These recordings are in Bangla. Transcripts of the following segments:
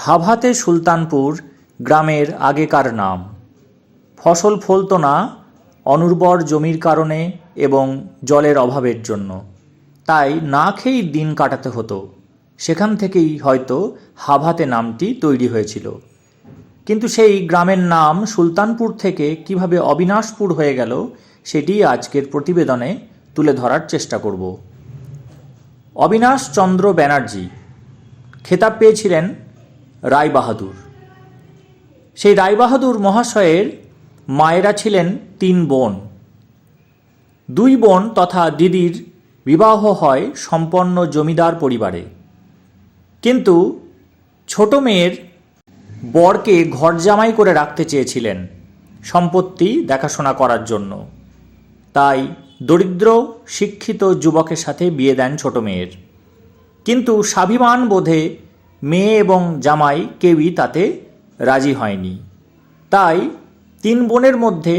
হাভাতে সুলতানপুর গ্রামের আগেকার নাম। ফসল ফলত না অনুর্বর জমির কারণে এবং জলের অভাবের জন্য, তাই না খেয়েই দিন কাটাতে হতো। সেখান থেকেই হয়তো হাভাতে নামটি তৈরি হয়েছিল। কিন্তু সেই গ্রামের নাম সুলতানপুর থেকে কিভাবে অবিনাশপুর হয়ে গেল সেটি আজকের প্রতিবেদনে তুলে ধরার চেষ্টা করব। অবিনাশ চন্দ্র ব্যানার্জি খেতাব পেয়েছিলেন রায়বাহাদুর। সেই রায়বাহাদুর মহাশয়ের মায়েরা ছিলেন 3 বোন। 2 বোন তথা দিদির বিবাহ হয় সম্পন্ন জমিদার পরিবারে, কিন্তু ছোট মেয়ের বরকে ঘর জামাই করে রাখতে চেয়েছিলেন সম্পত্তি দেখাশোনা করার জন্য। তাই দরিদ্র শিক্ষিত যুবকের সাথে বিয়ে দেন ছোট মেয়ের। কিন্তু স্বাভিমান বোধে মেয়ে এবং জামাই কেউই তাতে রাজি হয়নি। তাই 3 বোনের মধ্যে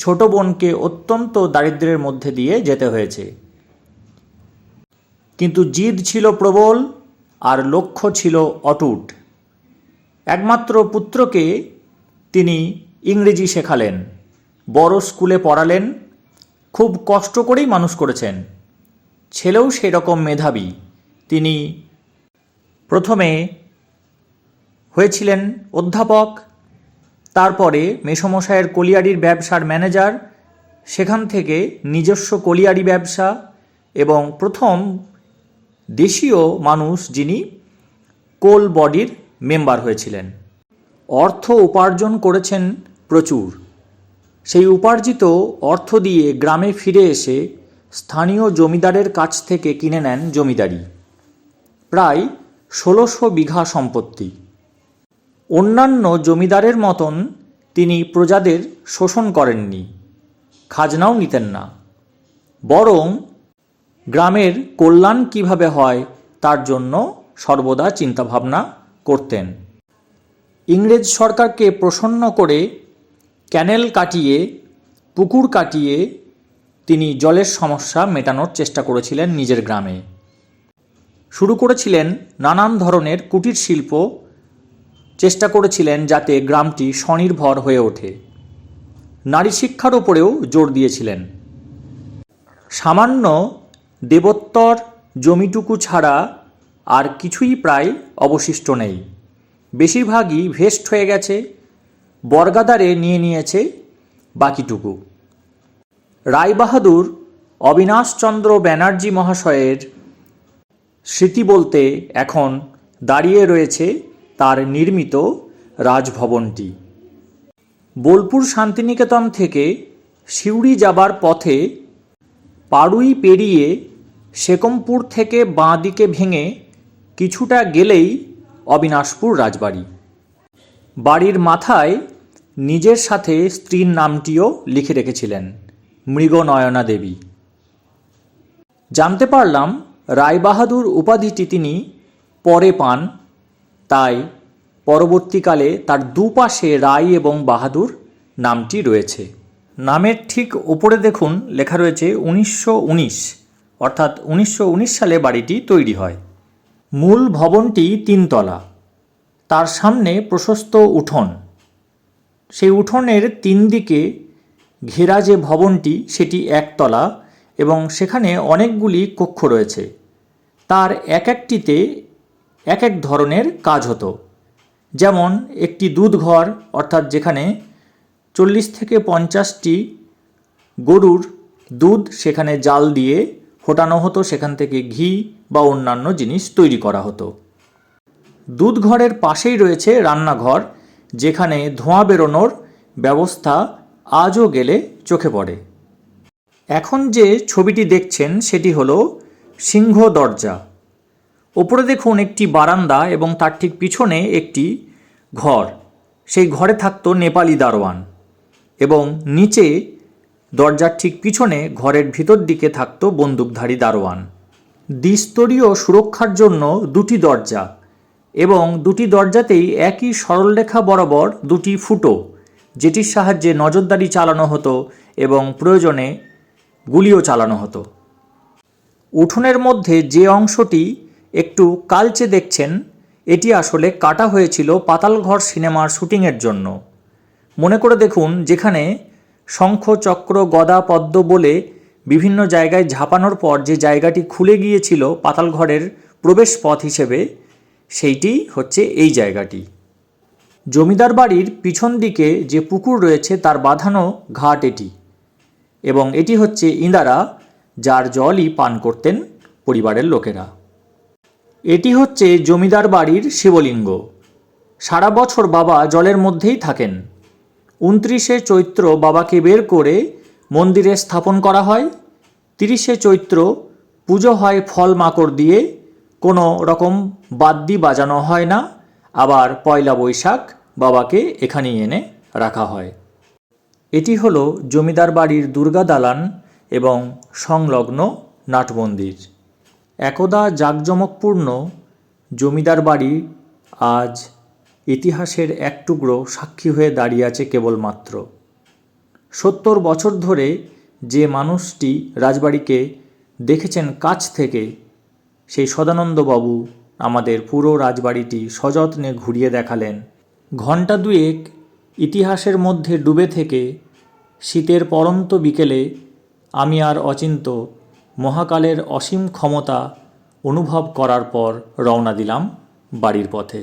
ছোট বোনকে অত্যন্ত দারিদ্র্যের মধ্যে দিয়ে যেতে হয়েছে। কিন্তু জিদ ছিল প্রবল আর লক্ষ্য ছিল অটুট। একমাত্র পুত্রকে তিনি ইংরেজি শেখালেন, বড় স্কুলে পড়ালেন, খুব কষ্ট করেই মানুষ করেছেন। ছেলেও সেরকম মেধাবী। তিনি প্রথমে হয়েছিলেন অধ্যাপক, তারপরে মেসমশায়ের কলিয়ারির ব্যবসার ম্যানেজার, সেখান থেকে নিজস্ব কলিয়ারি ব্যবসা এবং প্রথম দেশীয় মানুষ যিনি কোল বডির মেম্বার হয়েছিলেন। অর্থ উপার্জন করেছেন প্রচুর। সেই উপার্জিত অর্থ দিয়ে গ্রামে ফিরে এসে স্থানীয় জমিদারের কাছ থেকে কিনে নেন জমিদারি, প্রায় 1600 বিঘা সম্পত্তি। অন্যান্য জমিদারের মতন তিনি প্রজাদের শোষণ করেননি, খাজনাও নিতেন না, বরং গ্রামের কল্যাণ কিভাবে হয় তার জন্য সর্বদা চিন্তাভাবনা করতেন। ইংরেজ সরকারকে প্রসন্ন করে ক্যানেল কাটিয়ে, পুকুর কাটিয়ে তিনি জলের সমস্যা মেটানোর চেষ্টা করেছিলেন নিজের গ্রামে। শুরু করেছিলেন নানান ধরনের কুটির শিল্প, চেষ্টা করেছিলেন যাতে গ্রামটি স্বনির্ভর হয়ে ওঠে। নারী শিক্ষার উপরেও জোর দিয়েছিলেন। সামান্য দেবোত্তর জমিটুকু ছাড়া আর কিছুই প্রায় অবশিষ্ট নেই। বেশিরভাগই ভেস্ট হয়ে গেছে, বর্গাদারে নিয়ে নিয়েছে বাকিটুকু। রায়বাহাদুর অবিনাশচন্দ্র ব্যানার্জি মহাশয়ের স্মৃতি বলতে এখন দাঁড়িয়ে রয়েছে তার নির্মিত রাজভবনটি। বোলপুর শান্তিনিকেতন থেকে সিউড়ি যাবার পথে পাড়ুই পেরিয়ে সেকমপুর থেকে বাঁ দিকে ভেঙে কিছুটা গেলেই অবিনাশপুর রাজবাড়ি। বাড়ির মাথায় নিজের সাথে স্ত্রীর নামটিও লিখে রেখেছিলেন, মৃগনয়না দেবী। জানতে পারলাম রায়বাহাদুর উপাধিটি তিনি পরে পান, তাই পরবর্তীকালে তার দুপাশে রায় এবং বাহাদুর নামটি রয়েছে। নামের ঠিক উপরে দেখুন লেখা রয়েছে 1919, অর্থাৎ 1919 সালে বাড়িটি তৈরি হয়। মূল ভবনটি 3 তলা, তার সামনে প্রশস্ত উঠোন। সেই উঠোনের 3 দিকে ঘেরা যে ভবনটি সেটি 1 তলা এবং সেখানে অনেকগুলি কক্ষ রয়েছে। তার এক একটিতে এক এক ধরনের কাজ হতো। যেমন একটি দুধ ঘর, অর্থাৎ যেখানে 40 থেকে 50টি গরুর দুধ সেখানে জাল দিয়ে ফোটানো হতো, সেখান থেকে ঘি বা অন্যান্য জিনিস তৈরি করা হতো। দুধ ঘরের পাশেই রয়েছে রান্নাঘর, যেখানে ধোঁয়া বেরোনোর ব্যবস্থা আজও গেলে চোখে পড়ে। এখন যে ছবিটি দেখছেন সেটি হলো সিংহ দরজা। ওপরে দেখুন একটি বারান্দা এবং তার ঠিক পিছনে একটি ঘর। সেই ঘরে থাকতো নেপালি দারোয়ান এবং নিচে দরজার ঠিক পিছনে ঘরের ভিতর দিকে থাকতো বন্দুকধারী দারোয়ান। দ্বিস্তরীয় সুরক্ষার জন্য 2টি দরজা এবং 2টি দরজাতেই একই সরলরেখা বরাবর 2টি ফুটো, যেটির সাহায্যে নজরদারি চালানো হতো এবং প্রয়োজনে গুলিও চালানো হতো। উঠোনের মধ্যে যে অংশটি একটু কালচে দেখছেন, এটি আসলে কাটা হয়েছিল পাতালঘর সিনেমার শুটিংয়ের জন্য। মনে করে দেখুন, যেখানে শঙ্খ, চক্র, গদা, পদ্ম বলে বিভিন্ন জায়গায় ঝাঁপানোর পর যে জায়গাটি খুলে গিয়েছিল পাতালঘরের প্রবেশ পথ হিসেবে, সেইটি হচ্ছে এই জায়গাটি। জমিদার বাড়ির পিছন দিকে যে পুকুর রয়েছে তার বাঁধানো ঘাট এটি, এবং এটি হচ্ছে ইঁদারা, যার জলই পান করতেন পরিবারের লোকেরা। এটি হচ্ছে জমিদার বাড়ির শিবলিঙ্গ। সারা বছর বাবা জলের মধ্যেই থাকেন। 29শে চৈত্র বাবাকে বের করে মন্দিরে স্থাপন করা হয়। 30শে চৈত্র পুজো হয় ফল মাকড় দিয়ে, কোনো রকম বাদ্যি বাজানো হয় না। আবার পয়লা বৈশাখ বাবাকে এখানেই এনে রাখা হয়। এটি হলো জমিদার বাড়ির দুর্গা দালান এবং সংলগ্ন নাটমন্দির। একদা জাঁকজমকপূর্ণ জমিদার বাড়ি আজ ইতিহাসের এক টুকরো সাক্ষী হয়ে দাঁড়িয়ে আছে কেবলমাত্র। 70 বছর ধরে যে মানুষটি রাজবাড়িকে দেখেছেন কাছ থেকে, সেই সদানন্দবাবু আমাদের পুরো রাজবাড়িটি সযত্নে ঘুরিয়ে দেখালেন। ঘণ্টা দুয়েক ইতিহাসের মধ্যে ডুবে থেকে শীতের পরন্ত বিকেলে আমি আর অচিন্ত মহাকালের অসীম ক্ষমতা অনুভব করার পর রওনা দিলাম বাড়ির পথে।